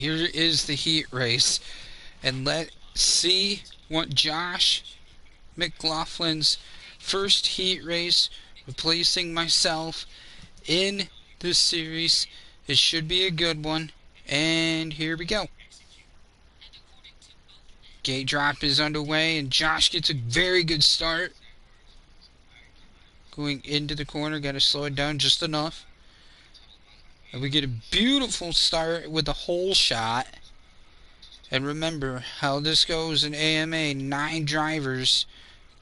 Here is the heat race, and let's see what Josh McLaughlin's first heat race, replacing myself in this series. It should be a good one, and here we go. Gate drop is underway, and Josh gets a very good start. Going into the corner, got to slow it down just enough. And we get a beautiful start with a hole shot. And remember how this goes in AMA. 9 drivers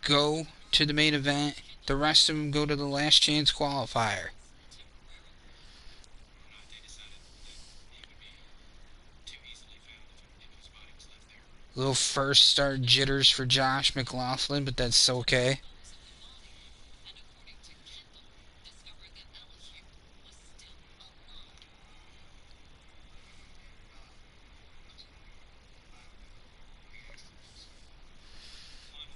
go to the main event. The rest of them go to the last chance qualifier. Little first start jitters for Josh McLaughlin, but that's okay.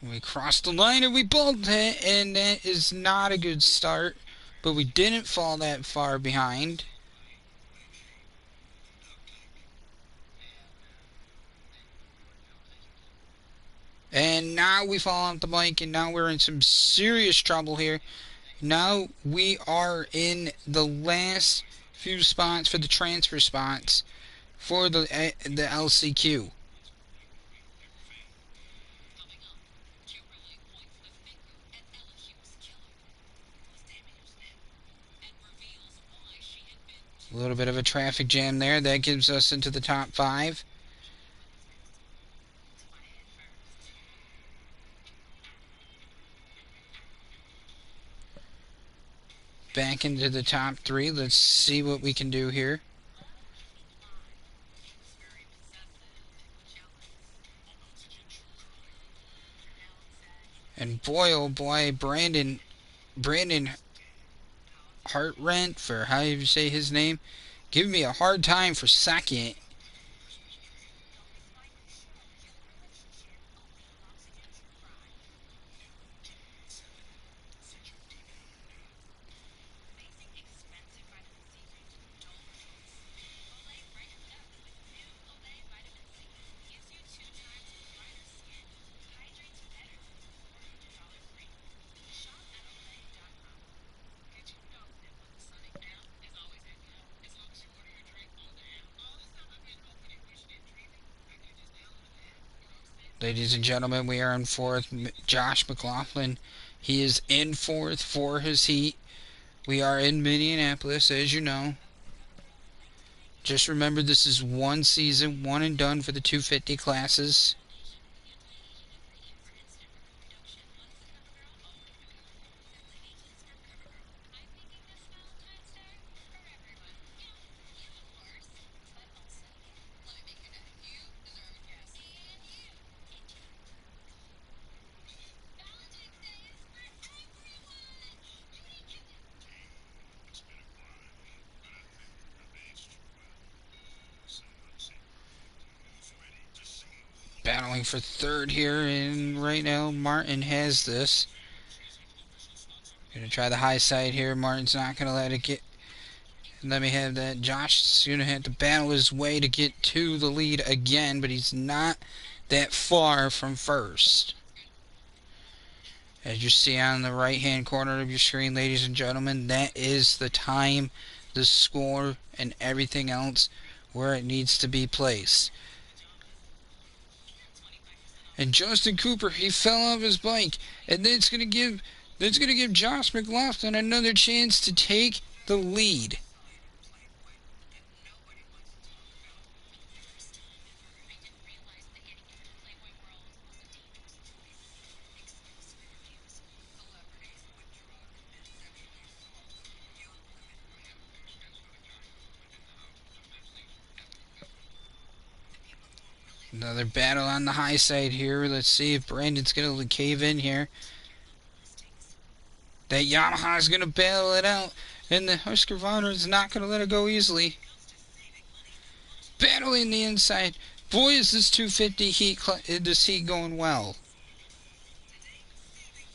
We crossed the line and we both hit, and that is not a good start, but we didn't fall that far behind. And now we fall off the bike, and now we're in some serious trouble here. Now we are in the last few spots for the transfer spots for the LCQ. A little bit of a traffic jam there. That gives us into the top 5. Back into the top 3. Let's see what we can do here. And boy, oh boy, Brandon Hartrent, for how you say his name, giving me a hard time for second. Ladies and gentlemen, we are in 4th. Josh McLaughlin, he is in 4th for his heat. We are in Minneapolis, as you know. Just remember, this is one season, one and done for the 250 classes. Battling for 3rd here, and right now Martin has this. Gonna try the high side here. Martin's not gonna let it get. Let me have that. Josh is gonna have to battle his way to get to the lead again, but he's not that far from 1st. As you see on the right hand corner of your screen, ladies and gentlemen, that is the time, the score, and everything else where it needs to be placed. And Justin Cooper, he fell off his bike, and that's gonna give Josh McLaughlin another chance to take the lead. Another battle on the high side here. Let's see if Brandon's going to cave in here. That Yamaha's going to bail it out. And the Husqvarna is not going to let it go easily. Battling the inside. Boy, is this 250 heat going well.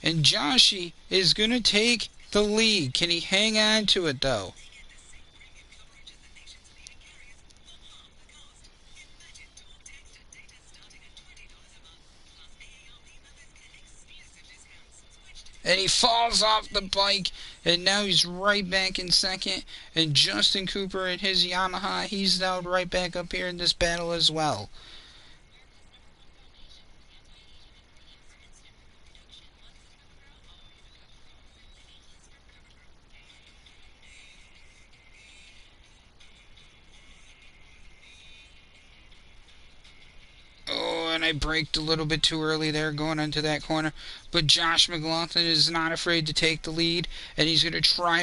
And Joshy is going to take the lead. Can he hang on to it, though? and he falls off the bike, and now he's right back in second. And Justin Cooper and his Yamaha, he's now right back up here in this battle as well. Oh, and I braked a little bit too early there going into that corner. But Josh McLaughlin is not afraid to take the lead, and he's going to try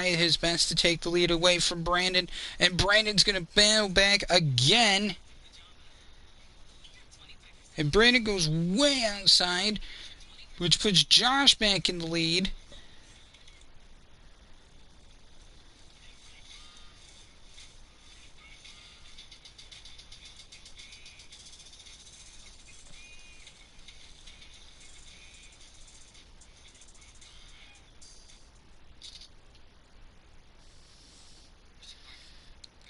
his best to take the lead away from Brandon. And Brandon's going to battle back again. And Brandon goes way outside, which puts Josh back in the lead.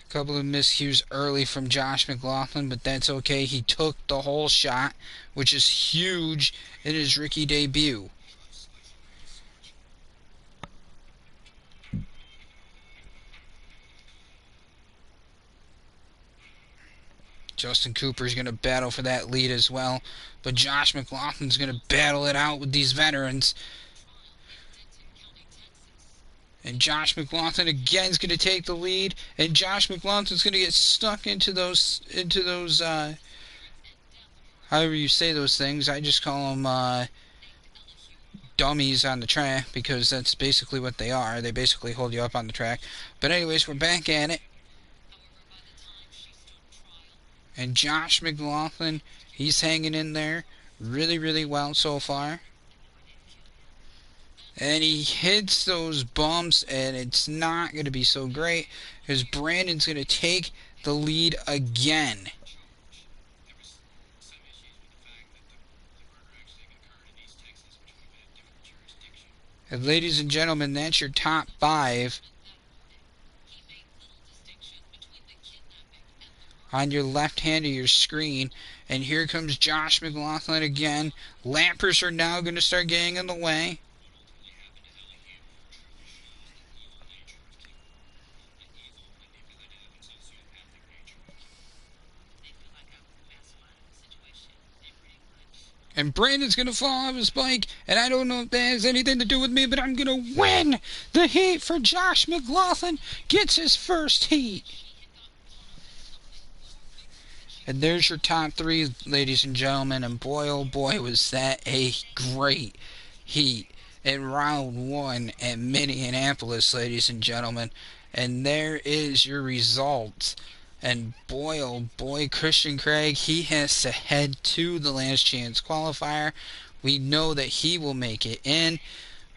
A couple of miscues early from Josh McLaughlin, but that's okay. He took the whole shot, which is huge in his rookie debut. Justin Cooper's going to battle for that lead as well, but Josh McLaughlin's going to battle it out with these veterans. And Josh McLaughlin again is going to take the lead, and Josh McLaughlin's going to get stuck into those however you say those things. I just call them dummies on the track, because that's basically what they are. They basically hold you up on the track. But anyways, we're back at it. And Josh McLaughlin, he's hanging in there really well so far. And he hits those bumps, and it's not going to be so great, because Brandon's going to take the lead again. And ladies and gentlemen, that's your top 5. On your left hand of your screen. And here comes Josh McLaughlin again. Lampers are now going to start getting in the way. And Brandon's going to fall off his bike, and I don't know if that has anything to do with me, but I'm going to win the heat for Josh McLaughlin. Gets his first heat. And there's your top 3, ladies and gentlemen, and boy, oh boy, was that a great heat in round 1 at Minneapolis, ladies and gentlemen. And there is your results. And boy, oh boy, Christian Craig, he has to head to the last chance qualifier. We know that he will make it in.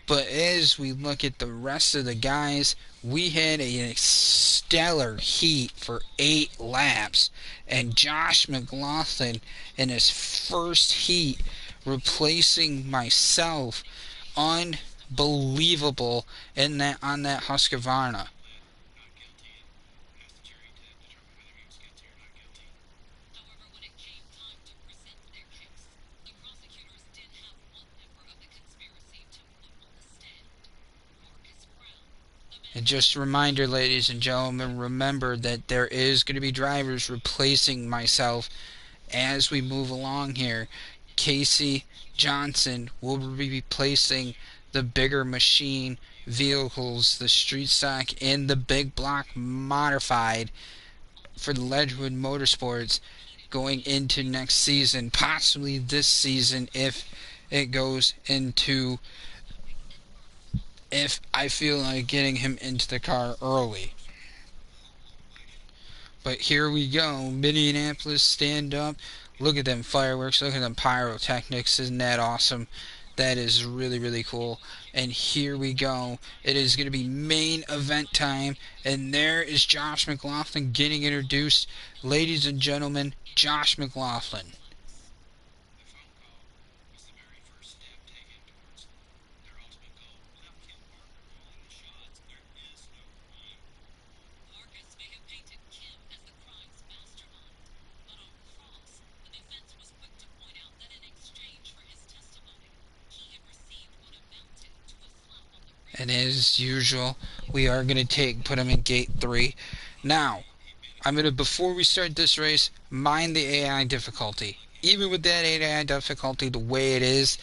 But as we look at the rest of the guys, we had a stellar heat for 8 laps. And Josh McLaughlin in his first heat, replacing myself, unbelievable in that on that Husqvarna. And just a reminder, ladies and gentlemen, remember that there is going to be drivers replacing myself as we move along here. Casey Johnson will be replacing the bigger machine vehicles, the street stock and the big block modified for the Ledgewood Motorsports going into next season, possibly this season if it goes into, if I feel like getting him into the car early. But here we go. Minneapolis, stand up. Look at them fireworks. Look at them pyrotechnics. Isn't that awesome? That is really cool. And here we go. It is going to be main event time. And there is Josh McLaughlin getting introduced. Ladies and gentlemen, Josh McLaughlin. And as usual, we are going to put him in gate 3. Now, I'm going to, before we start this race, mind the AI difficulty. Even with that AI difficulty the way it is,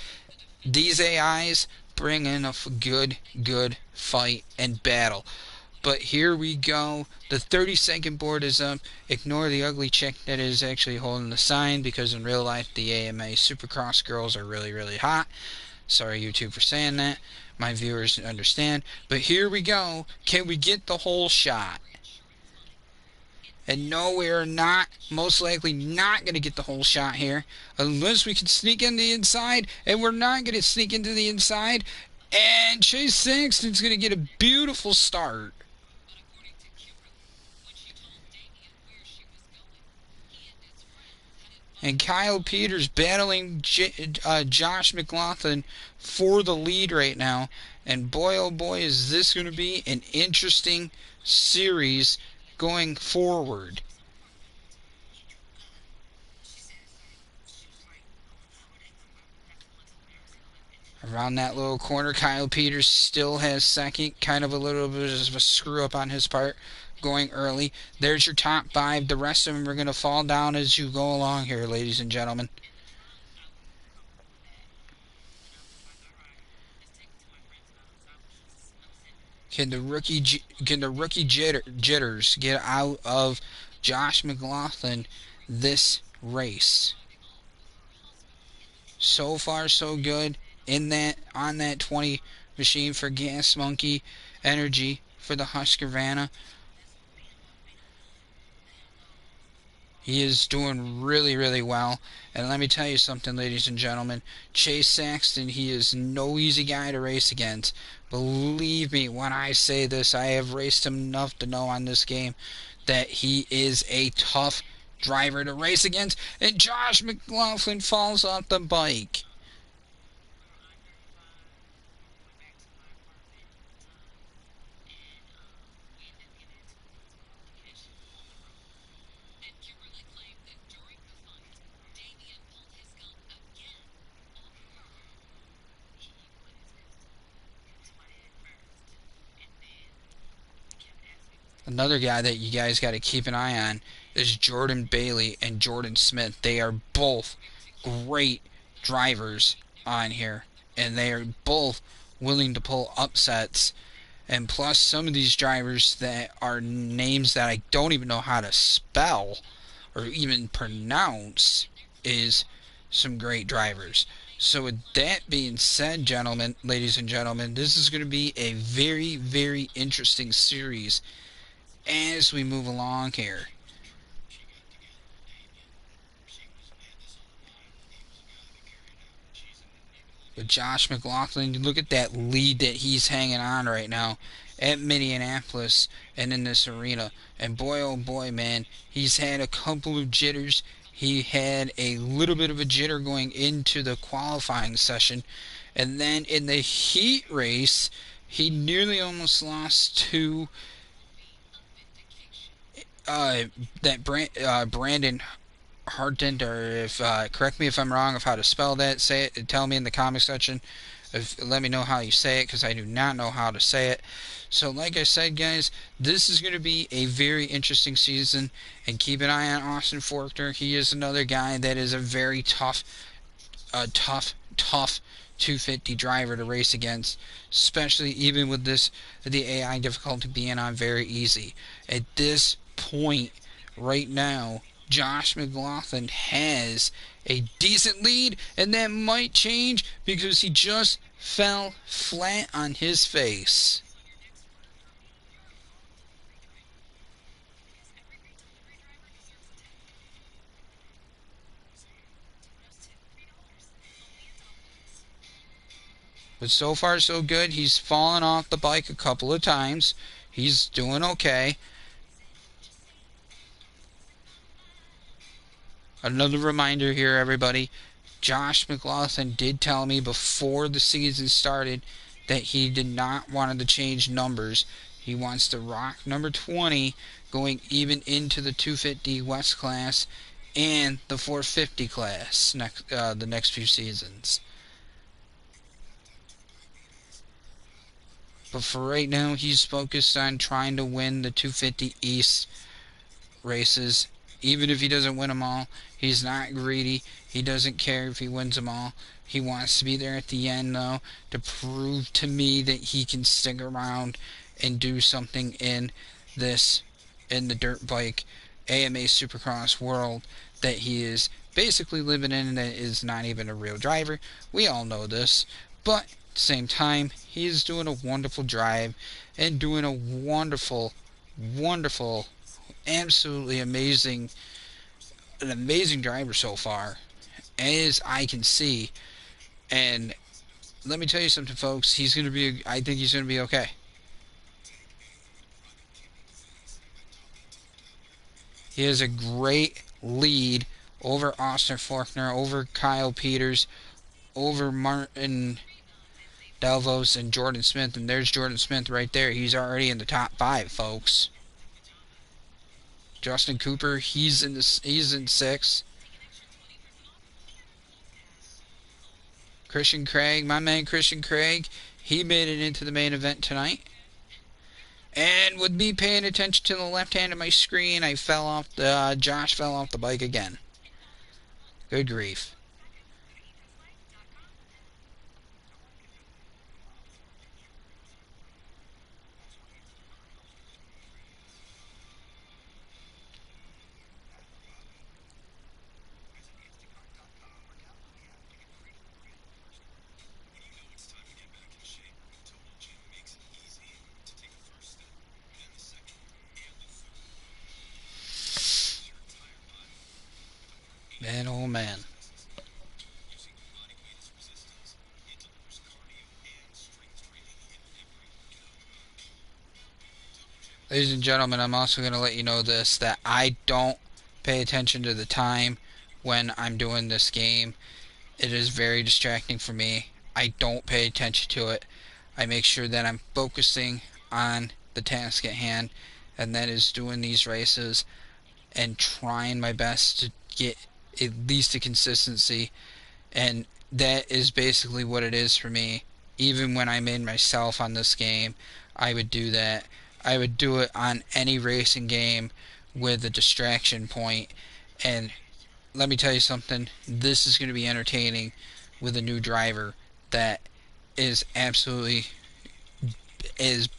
these AIs bring in a good fight and battle. But here we go. The 30-second board is up. Ignore the ugly chick that is actually holding the sign, because in real life the AMA Supercross girls are really hot. Sorry, YouTube, for saying that. My viewers understand. But here we go. Can we get the whole shot? And no, we are not, most likely not going to get the whole shot here. Unless we can sneak in the inside. And we're not going to sneak into the inside. And Chase Sexton's going to get a beautiful start. And Kyle Peters battling Josh McLaughlin for the lead right now. And boy, oh boy, is this going to be an interesting series going forward. Around that little corner, Kyle Peters still has second. Kind of a little bit of a screw up on his part going early. There's your top 5. The rest of them are going to fall down as you go along here, ladies and gentlemen. Can the rookie jitters get out of Josh McLaughlin this race? So far, so good. On that 20 machine for Gas Monkey Energy for the Husqvarna. He is doing really well. And let me tell you something, ladies and gentlemen. Chase Sexton, he is no easy guy to race against. Believe me when I say this. I have raced him enough to know on this game that he is a tough driver to race against. And Josh McLaughlin falls off the bike. Another guy that you guys got to keep an eye on is Jordan Bailey and Jordan Smith. They are both great drivers on here, and they are both willing to pull upsets. And plus, some of these drivers that are names that I don't even know how to spell or even pronounce is some great drivers. So with that being said, gentlemen, ladies and gentlemen, this is going to be a very interesting series as we move along here. But Josh McLaughlin, look at that lead that he's hanging on right now at Minneapolis and in this arena. And boy, oh boy, man, he's had a couple of jitters. He had a little bit of a jitter going into the qualifying session. And then in the heat race, he nearly almost lost to Brandon Harden, or if correct me if I'm wrong of how to spell that. Say it. Tell me in the comment section. Let me know how you say it, because I do not know how to say it. So, like I said, guys, this is going to be a very interesting season, and keep an eye on Austin Forkner. He is another guy that is a very tough 250 driver to race against, especially even with the AI difficulty being on very easy. At this point right now, Josh McLaughlin has a decent lead, and that might change because he just fell flat on his face. But so far so good. He's fallen off the bike a couple of times. He's doing okay. Another reminder here, everybody. Josh McLaughlin did tell me before the season started that he did not want to change numbers. He wants to rock number 20 going even into the 250 West class and the 450 class the next few seasons. But for right now, he's focused on trying to win the 250 East races. Even if he doesn't win them all, he's not greedy. He doesn't care if he wins them all. He wants to be there at the end, though, to prove to me that he can stick around and do something in the dirt bike AMA Supercross world that he is basically living in, that is not even a real driver. We all know this. But at the same time, he is doing a wonderful drive and doing a wonderful, wonderful, absolutely amazing, an amazing driver so far, as I can see. And let me tell you something, folks. I think he's gonna be okay. He has a great lead over Austin Faulkner, over Kyle Peters, over Martin Delvos and Jordan Smith. And there's Jordan Smith right there. He's already in the top 5, folks. Justin Cooper, he's in 6. Christian Craig, my man Christian Craig, he made it into the main event tonight. And with me paying attention to the left hand of my screen, Josh fell off the bike again. Good grief. Man, oh man. Ladies and gentlemen, I'm also going to let you know this, that I don't pay attention to the time when I'm doing this game. It is very distracting for me. I don't pay attention to it. I make sure that I'm focusing on the task at hand, and that is doing these races and trying my best to get at least a consistency. And that is basically what it is for me. Even when I made myself on this game, I would do that. I would do it on any racing game with a distraction point. And let me tell you something, this is going to be entertaining with a new driver that is absolutely is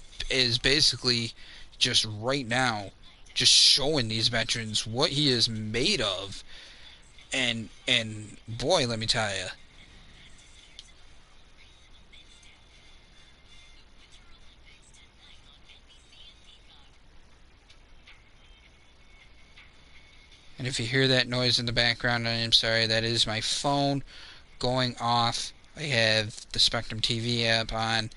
basically just right now just showing these veterans what he is made of. And boy, let me tell you. And if you hear that noise in the background, I am sorry, that is my phone going off. I have the Spectrum TV app on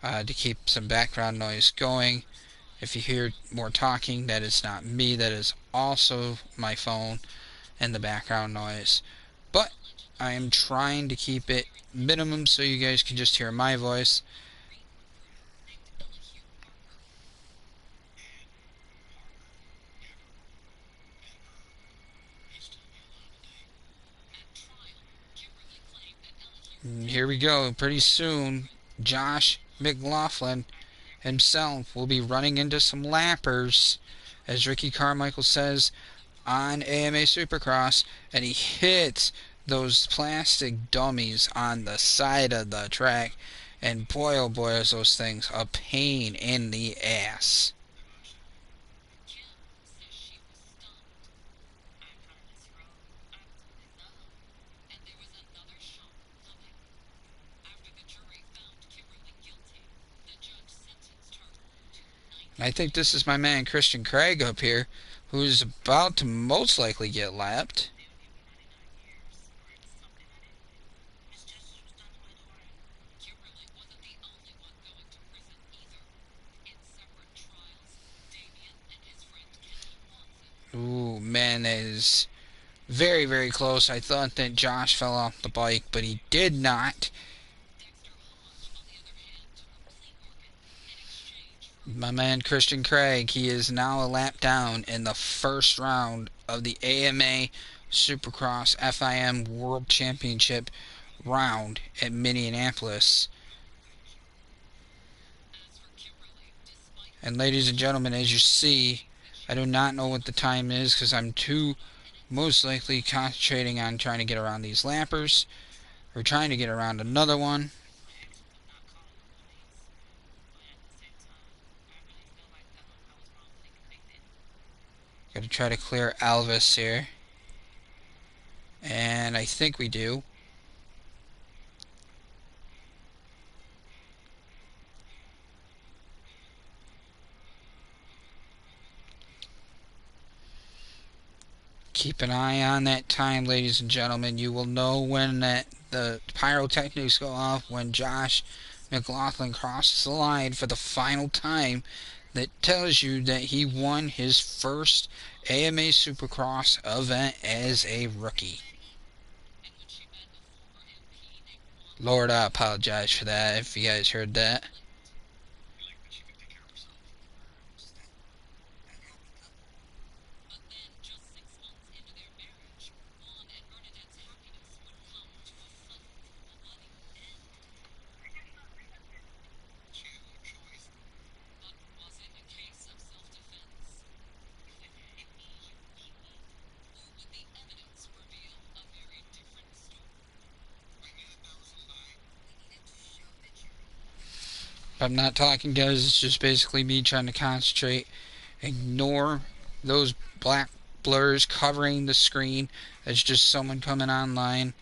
to keep some background noise going. If you hear more talking, that is not me, that is also my phone and the background noise. But I am trying to keep it minimum so you guys can just hear my voice. And here we go. Pretty soon, Josh McLaughlin himself will be running into some lappers, as Ricky Carmichael says, on AMA Supercross, and he hits those plastic dummies on the side of the track, and boy oh boy is those things a pain in the ass. And I think this is my man Christian Craig up here, who's about to most likely get lapped. Ooh, man, that is very, very close. I thought that Josh fell off the bike, but he did not. My man Christian Craig, he is now a lap down in the first round of the AMA Supercross FIM World Championship round at Minneapolis. And ladies and gentlemen, as you see, I do not know what the time is because I'm too most likely concentrating on trying to get around these lappers or trying to get around another one. Got to try to clear Elvis here. And I think we do. Keep an eye on that time, ladies and gentlemen. You will know when the pyrotechnics go off when Josh McLaughlin crosses the line for the final time. That tells you that he won his first AMA Supercross event as a rookie. Lord, I apologize for that if you guys heard that. If I'm not talking, guys, it's just basically me trying to concentrate. Ignore those black blurs covering the screen. That's just someone coming online.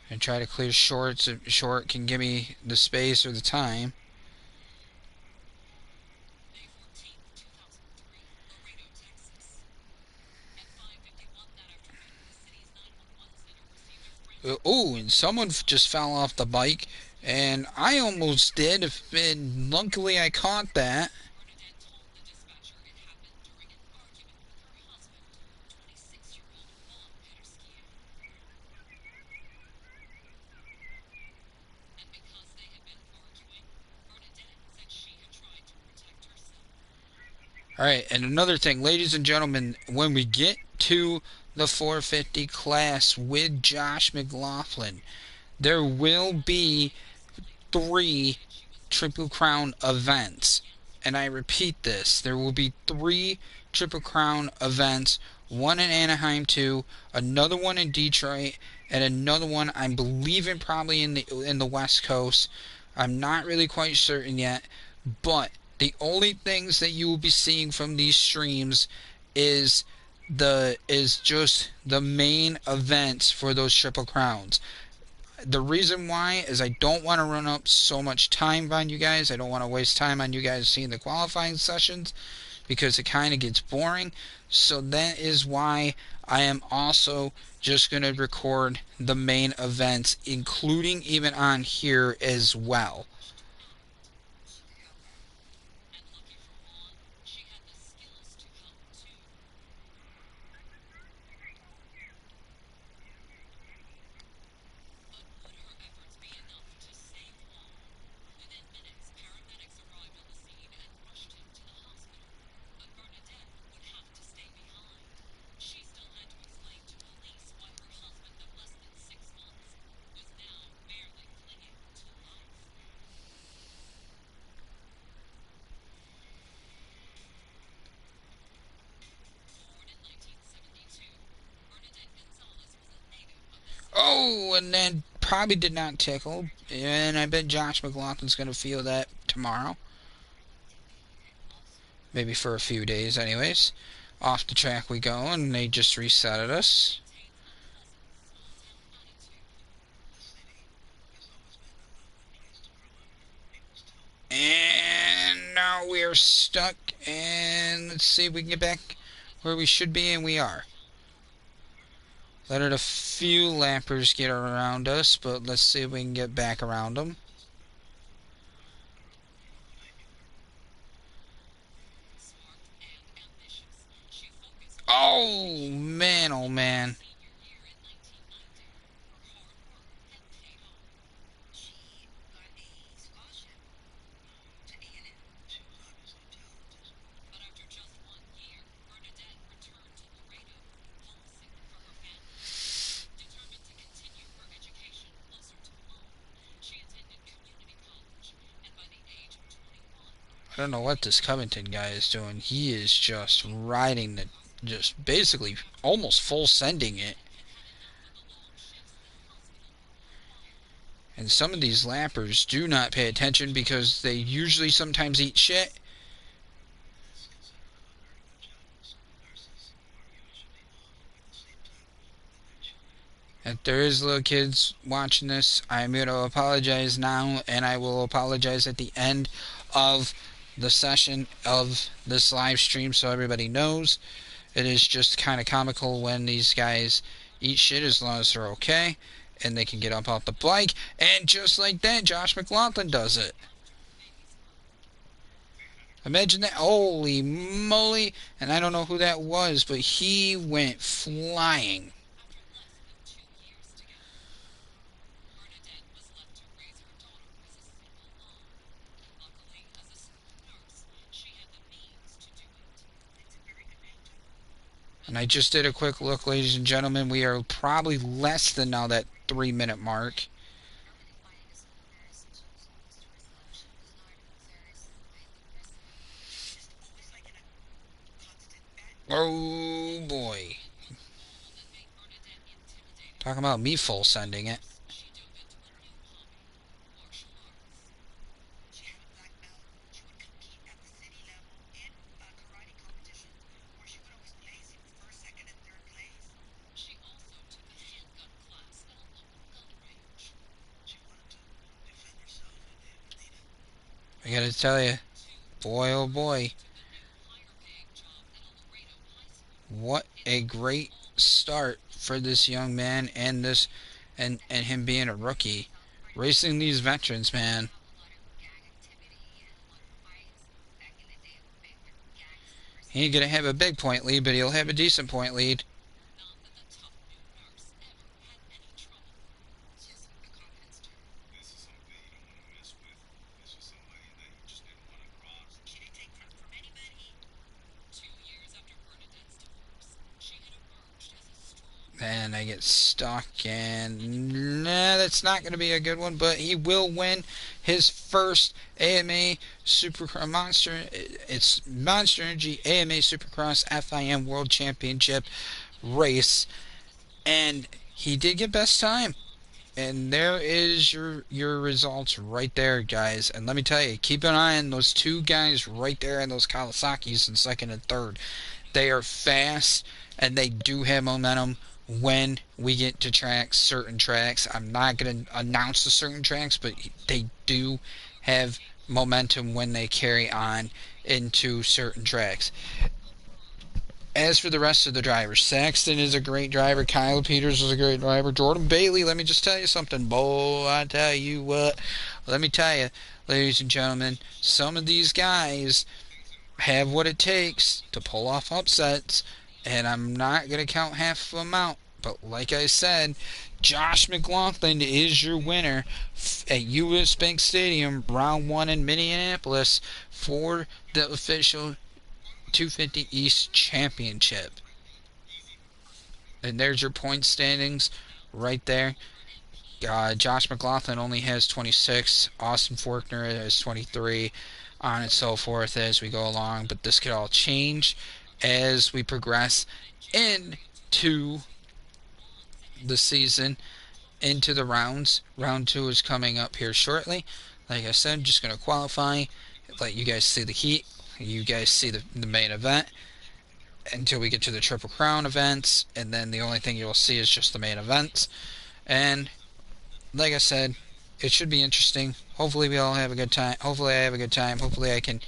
And try to clear shorts if short can give me the space or the time. Oh, and someone just fell off the bike, and I almost did. And luckily, I caught that. Alright, and another thing, ladies and gentlemen, when we get to the 450 class with Josh McLaughlin, there will be 3 Triple Crown events. And I repeat this, there will be 3 Triple Crown events, one in Anaheim 2, another one in Detroit, and another one I'm believing probably in the West Coast. I'm not really quite certain yet, but the only things that you will be seeing from these streams is just the main events for those Triple Crowns. The reason why is I don't want to run up so much time on you guys. I don't want to waste time on you guys seeing the qualifying sessions because it kind of gets boring. So that is why I am also just going to record the main events, including even on here as well. Oh, and then probably did not tickle. And I bet Josh McLaughlin's going to feel that tomorrow. Maybe for a few days, anyways. Off the track we go, and they just resetted us. And now we are stuck. And let's see if we can get back where we should be, and we are. Let a few lappers get around us, but let's see if we can get back around them. Oh man, oh man. I don't know what this Covington guy is doing. He is just riding the, just basically almost full sending it. And some of these lappers do not pay attention because they usually sometimes eat shit. If there is little kids watching this, I'm going to apologize now, and I will apologize at the end of the session of this live stream so everybody knows. It is just kind of comical when these guys eat shit as long as they're okay and they can get up off the bike, and just like that, Josh McLaughlin does it. Imagine that. Holy moly. And I don't know who that was, but he went flying. And I just did a quick look, ladies and gentlemen. We are probably less than now that 3-minute mark. Oh boy. Talking about me full sending it. I gotta tell you, boy oh boy, what a great start for this young man and this and him being a rookie. Racing these veterans, man. He ain't gonna have a big point lead, but he'll have a decent point lead. And I get stuck, and nah, that's not going to be a good one, but he will win his first AMA Supercross Monster. It's Monster Energy AMA Supercross FIM World Championship race, and he did get best time. And there is your results right there, guys. And let me tell you, keep an eye on those two guys right there in those Kawasaki's in second and third. They are fast, and they do have momentum when we get to tracks, certain tracks. I'm not going to announce the certain tracks, but they do have momentum when they carry on into certain tracks. As for the rest of the drivers, Saxton is a great driver. Kyle Peters is a great driver. Jordan Bailey, let me just tell you something. Boy, I tell you what. Let me tell you, ladies and gentlemen, some of these guys have what it takes to pull off upsets, and I'm not going to count half of them out. But like I said, Josh McLaughlin is your winner at US Bank Stadium, round 1 in Minneapolis for the official 250 East Championship. And there's your point standings right there. Josh McLaughlin only has 26. Austin Forkner has 23. On and so forth as we go along. But this could all change as we progress into the season, into the rounds. Round 2 is coming up here shortly. Like I said, just going to qualify, let you guys see the heat, you guys see the main event until we get to the Triple Crown events, and then the only thing you'll see is just the main events. And like I said, it should be interesting. Hopefully we all have a good time. Hopefully I have a good time. Hopefully I can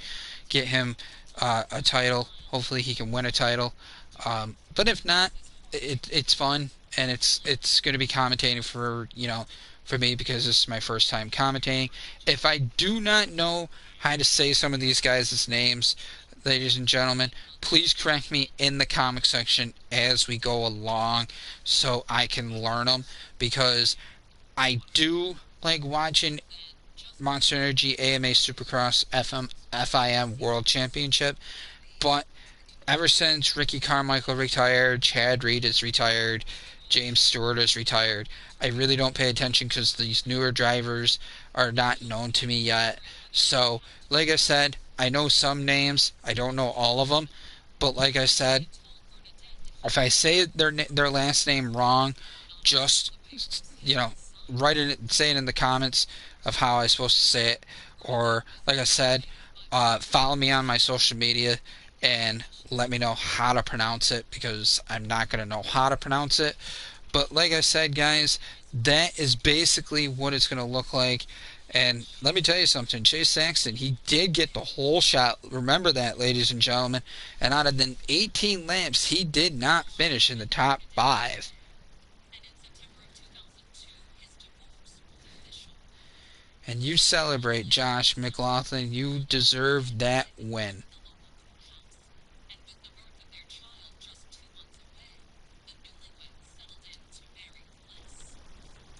get him a title. Hopefully he can win a title. But if not, it's fun, and it's going to be commentating for me, because this is my first time commentating. If I do not know how to say some of these guys' names, ladies and gentlemen, please correct me in the comment section as we go along so I can learn them, because I do like watching Monster Energy AMA Supercross FIM World Championship, but ever since Ricky Carmichael retired, Chad Reed is retired, James Stewart is retired, I really don't pay attention because these newer drivers are not known to me yet. So, like I said, I know some names. I don't know all of them. But like I said, if I say their last name wrong, just you know, write it, say it in the comments of how I'm supposed to say it, or like I said, follow me on my social media and let me know how to pronounce it because I'm not gonna know how to pronounce it. But like I said, guys, that is basically what it's gonna look like. And let me tell you something, Chase Saxton, he did get the whole shot. Remember that, ladies and gentlemen. And out of the 18 laps, he did not finish in the top 5. And you celebrate, Josh McLaughlin. You deserve that win.